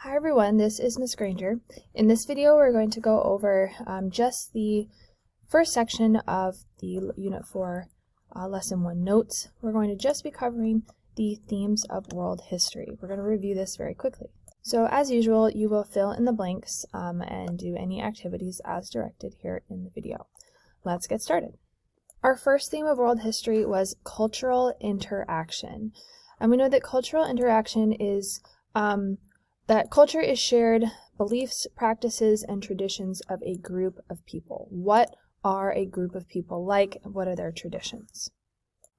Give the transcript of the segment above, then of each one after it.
Hi everyone, this is Ms. Granger. In this video we're going to go over just the first section of the Unit 4 Lesson 1 notes. We're going to just be covering the themes of world history. We're going to review this very quickly. So as usual, you will fill in the blanks and do any activities as directed here in the video. Let's get started. Our first theme of world history was cultural interaction. And we know that cultural interaction is that culture is shared beliefs, practices, and traditions of a group of people. What are a group of people like? What are their traditions?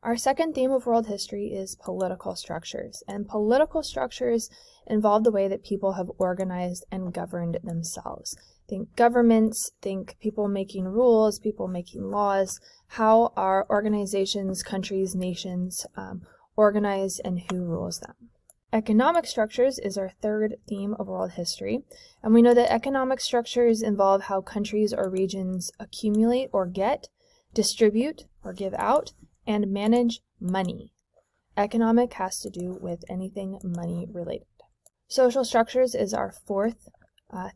Our second theme of world history is political structures. And political structures involve the way that people have organized and governed themselves. Think governments, think people making rules, people making laws, how are organizations, countries, nations organized, and who rules them. Economic structures is our third theme of world history, and we know that economic structures involve how countries or regions accumulate or get, distribute or give out, and manage money. Economic has to do with anything money related. Social structures is our fourth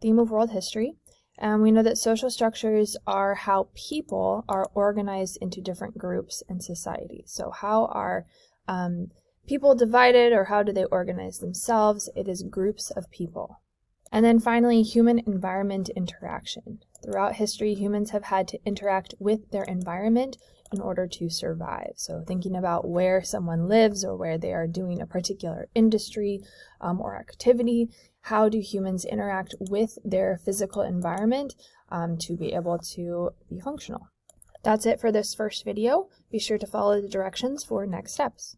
theme of world history, and we know that social structures are how people are organized into different groups and societies. So how are people divided, or how do they organize themselves? It is groups of people. And then finally, human-environment interaction. Throughout history, humans have had to interact with their environment in order to survive. So thinking about where someone lives or where they are doing a particular industry or activity, how do humans interact with their physical environment to be able to be functional? That's it for this first video. Be sure to follow the directions for next steps.